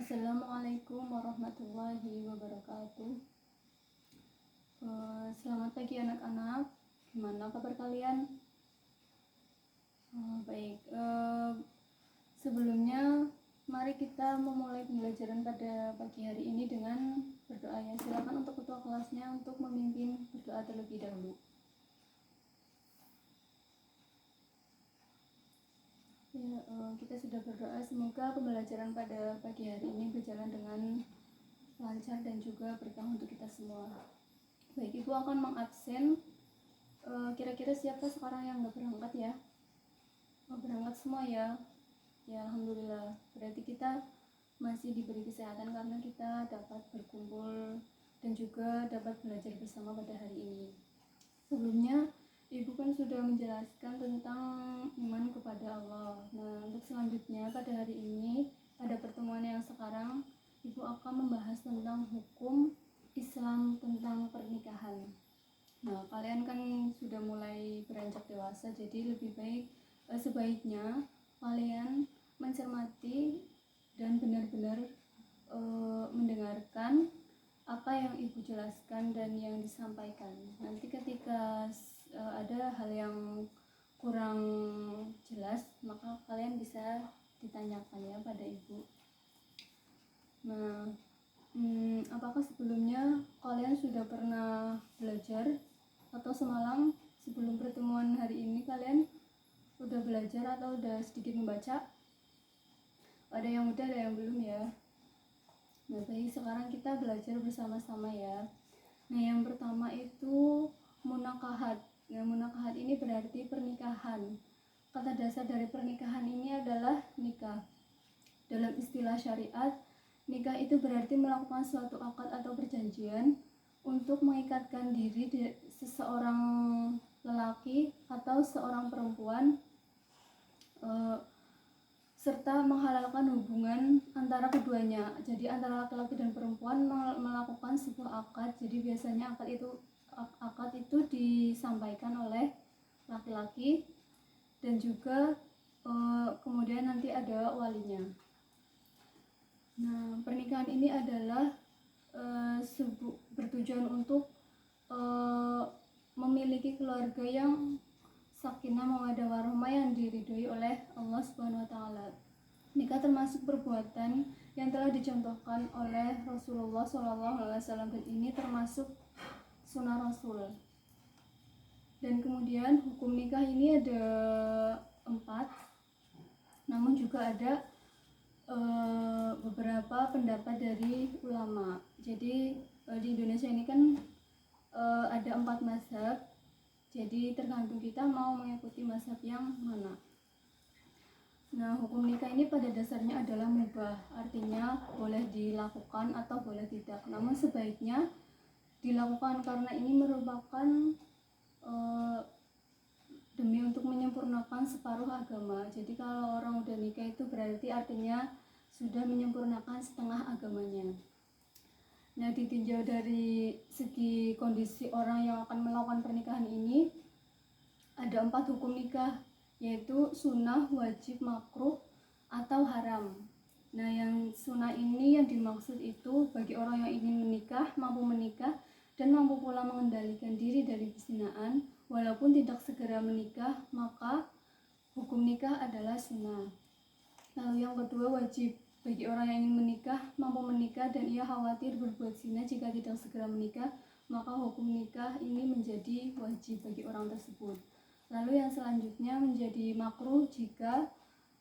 Assalamualaikum warahmatullahi wabarakatuh. Selamat pagi anak-anak. Gimana kabar kalian? Baik. Sebelumnya, mari kita memulai pembelajaran pada pagi hari ini dengan berdoa ya. Silakan untuk ketua kelasnya untuk memimpin berdoa terlebih dahulu. Ya, kita sudah berdoa semoga pembelajaran pada pagi hari ini berjalan dengan lancar dan juga berkah untuk kita semua. Baik, Ibu akan mengabsen. Kira-kira siapa sekarang yang nggak berangkat ya? Berangkat semua ya? Ya, alhamdulillah. Berarti kita masih diberi kesehatan karena kita dapat berkumpul dan juga dapat belajar bersama pada hari ini. Sebelumnya Ibu kan sudah menjelaskan tentang iman kepada Allah. Nah, untuk selanjutnya pada hari ini, pada pertemuan yang sekarang, Ibu akan membahas tentang hukum Islam tentang pernikahan. Nah, kalian kan sudah mulai beranjak dewasa, jadi lebih baik sebaiknya kalian mencermati dan benar-benar mendengarkan apa yang Ibu jelaskan dan yang disampaikan. Nanti ketika ada hal yang kurang jelas, maka kalian bisa ditanyakan ya pada Ibu. Nah, apakah sebelumnya kalian sudah pernah belajar atau semalam sebelum pertemuan hari ini kalian udah belajar atau udah sedikit membaca? Ada yang udah, ada yang belum ya. Nah, baik, sekarang kita belajar bersama-sama ya. Nah, yang pertama itu munakahat. Nah, munakahat ini berarti pernikahan. Kata dasar dari pernikahan ini adalah nikah. Dalam istilah syariat, nikah itu berarti melakukan suatu akad atau perjanjian untuk mengikatkan diri seseorang lelaki atau seorang perempuan serta menghalalkan hubungan antara keduanya. Jadi antara laki-laki dan perempuan melakukan sebuah akad. Jadi biasanya akad itu disampaikan oleh laki-laki dan juga kemudian nanti ada walinya. Nah, pernikahan ini adalah bertujuan untuk memiliki keluarga yang sakinah mawaddah warahmah yang diridhoi oleh Allah Subhanahu wa taala. Nikah termasuk perbuatan yang telah dicontohkan oleh Rasulullah SAW dan ini termasuk sunnah Rasul. Dan kemudian hukum nikah ini ada 4, namun juga ada beberapa pendapat dari ulama. Jadi di Indonesia ini kan ada 4 mazhab. Jadi tergantung kita mau mengikuti mazhab yang mana. Nah, hukum nikah ini pada dasarnya adalah mubah, artinya boleh dilakukan atau boleh tidak. Namun sebaiknya dilakukan karena ini merupakan demi untuk menyempurnakan separuh agama. Jadi kalau orang udah nikah itu berarti artinya sudah menyempurnakan setengah agamanya. Nah, ditinjau dari segi kondisi orang yang akan melakukan pernikahan ini, ada 4 hukum nikah, yaitu sunnah, wajib, makruh, atau haram. Nah, yang sunnah ini yang dimaksud itu bagi orang yang ingin menikah, mampu menikah, dan mampu pula mengendalikan diri dari perzinaan, walaupun tidak segera menikah, maka hukum nikah adalah sunnah. Lalu yang kedua, wajib. Bagi orang yang ingin menikah, mampu menikah, dan ia khawatir berbuat zina jika tidak segera menikah, maka hukum nikah ini menjadi wajib bagi orang tersebut. Lalu yang selanjutnya menjadi makruh jika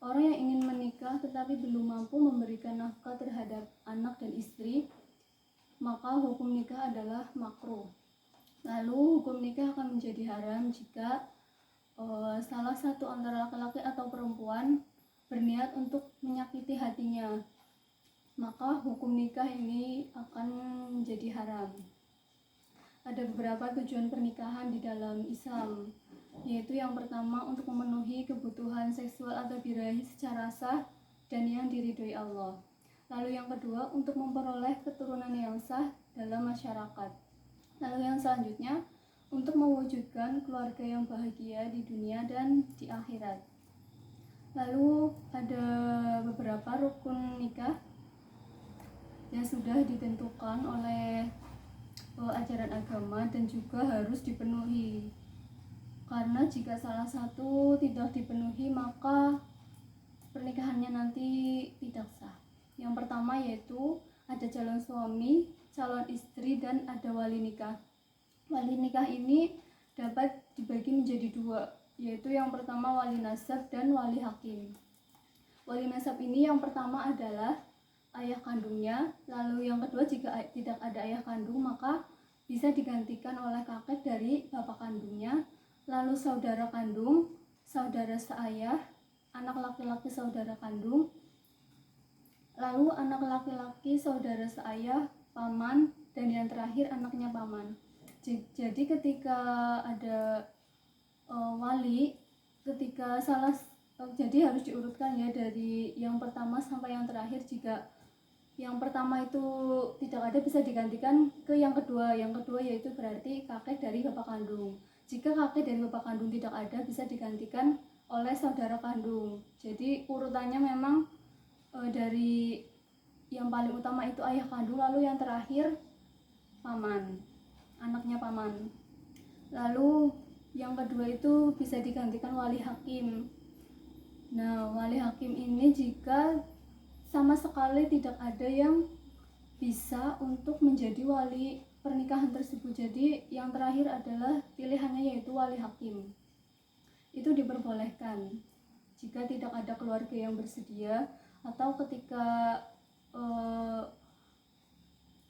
orang yang ingin menikah tetapi belum mampu memberikan nafkah terhadap anak dan istri, maka hukum nikah adalah makruh. Lalu hukum nikah akan menjadi haram jika salah satu antara laki-laki atau perempuan berniat untuk menyakiti hatinya, maka hukum nikah ini akan menjadi haram. Ada beberapa tujuan pernikahan di dalam Islam, yaitu yang pertama untuk memenuhi kebutuhan seksual atau birahi secara sah dan yang diridhoi Allah. Lalu yang kedua untuk memperoleh keturunan yang sah dalam masyarakat. Lalu yang selanjutnya untuk mewujudkan keluarga yang bahagia di dunia dan di akhirat. Lalu ada beberapa rukun nikah. yang sudah ditentukan oleh ajaran agama dan juga harus dipenuhi. Karena jika salah satu tidak dipenuhi maka pernikahannya nanti tidak sah. Yang pertama yaitu ada calon suami, calon istri, dan ada wali nikah. Wali nikah ini dapat dibagi menjadi dua, yaitu yang pertama wali nasab dan wali hakim. Wali nasab ini yang pertama adalah ayah kandungnya, lalu yang kedua jika tidak ada ayah kandung maka bisa digantikan oleh kakek dari bapak kandungnya, lalu saudara kandung, saudara seayah, anak laki-laki saudara kandung, lalu anak laki-laki saudara seayah, paman, dan yang terakhir anaknya paman. Jadi ketika ada wali, ketika jadi harus diurutkan ya dari yang pertama sampai yang terakhir. Jika yang pertama itu tidak ada bisa digantikan ke yang kedua. Yang kedua yaitu berarti kakek dari bapak kandung. Jika kakek dari bapak kandung tidak ada bisa digantikan oleh saudara kandung. Jadi urutannya memang dari yang paling utama itu ayah kandung, lalu yang terakhir paman, anaknya paman. Lalu yang kedua itu bisa digantikan wali hakim. Nah, wali hakim ini jika sama sekali tidak ada yang bisa untuk menjadi wali pernikahan tersebut. Jadi yang terakhir adalah pilihannya yaitu wali hakim. Itu diperbolehkan jika tidak ada keluarga yang bersedia atau ketika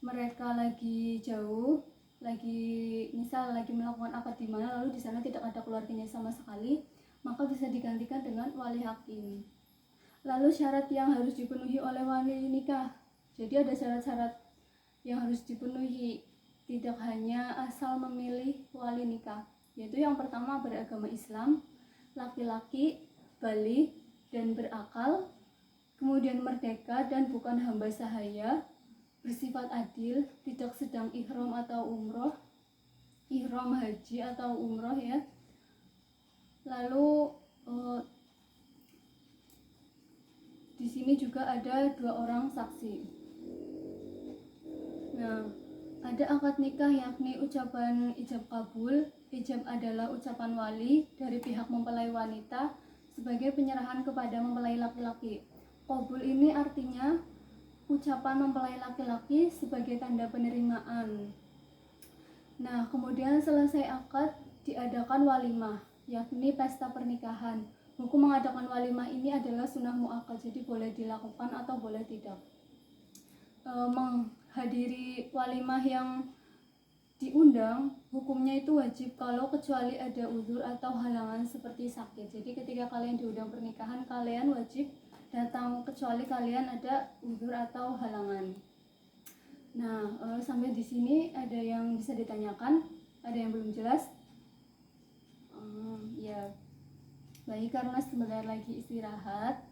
mereka lagi jauh, misal lagi melakukan akad di mana lalu di sana tidak ada keluarganya sama sekali, maka bisa digantikan dengan wali hakim. Lalu syarat yang harus dipenuhi oleh wali nikah. Jadi ada syarat-syarat yang harus dipenuhi, tidak hanya asal memilih wali nikah, yaitu yang pertama beragama Islam, laki-laki, baligh dan berakal, kemudian merdeka dan bukan hamba sahaya, bersifat adil, tidak sedang ihram atau umroh, ihram haji atau umroh ya. Lalu di sini juga ada 2 orang saksi. Nah, ada akad nikah yakni ucapan ijab kabul. Ijab adalah ucapan wali dari pihak mempelai wanita sebagai penyerahan kepada mempelai laki-laki. Kabul ini artinya ucapan mempelai laki-laki sebagai tanda penerimaan. Nah, kemudian selesai akad diadakan walimah, yakni pesta pernikahan. Hukum mengadakan walimah ini adalah sunnah muakkad, jadi boleh dilakukan atau boleh tidak. Menghadiri walimah yang diundang hukumnya itu wajib kalau kecuali ada uzur atau halangan seperti sakit. Jadi ketika kalian diundang pernikahan kalian wajib datang kecuali kalian ada uzur atau halangan. Nah, sampai di sini ada yang bisa ditanyakan? Ada yang belum jelas? Ya. Baik, karena sebentar lagi istirahat,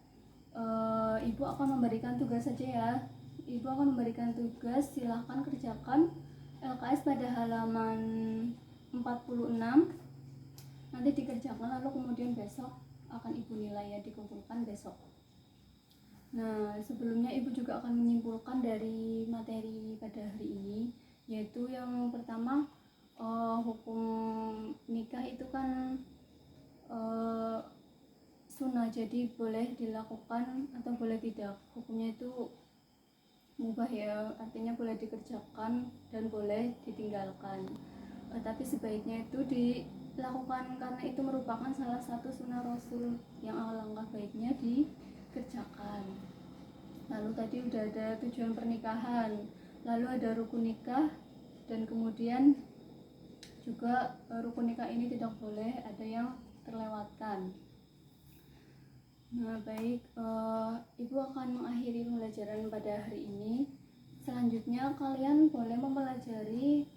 ibu akan memberikan tugas saja ya. Ibu akan memberikan tugas, silahkan kerjakan LKS pada halaman 46. Nanti dikerjakan lalu kemudian besok akan ibu nilai ya, dikumpulkan besok. Nah, sebelumnya ibu juga akan menyimpulkan dari materi pada hari ini, yaitu yang pertama hukum nikah itu kan sunnah, jadi boleh dilakukan atau boleh tidak. Hukumnya itu mubah ya, artinya boleh dikerjakan dan boleh ditinggalkan. Tapi sebaiknya itu dilakukan karena itu merupakan salah satu sunnah Rasul yang alangkah baiknya dikerjakan. Lalu tadi udah ada tujuan pernikahan, lalu ada rukun nikah, dan kemudian juga rukun nikah ini tidak boleh ada yang terlewatkan. Nah, baik, ibu akan mengakhiri pembelajaran pada hari ini. Selanjutnya kalian boleh mempelajari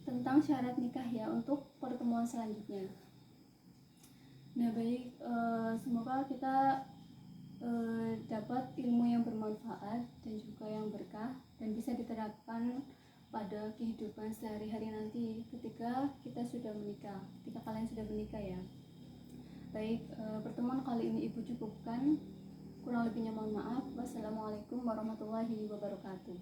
tentang syarat nikah ya untuk pertemuan selanjutnya. Nah, baik, semoga kita dapat ilmu yang bermanfaat dan juga yang berkah dan bisa diterapkan pada kehidupan sehari-hari nanti ketika kita sudah menikah, ketika kalian sudah menikah ya. Baik, pertemuan kali ini ibu cukupkan, kurang lebihnya mohon maaf. Wassalamualaikum warahmatullahi wabarakatuh.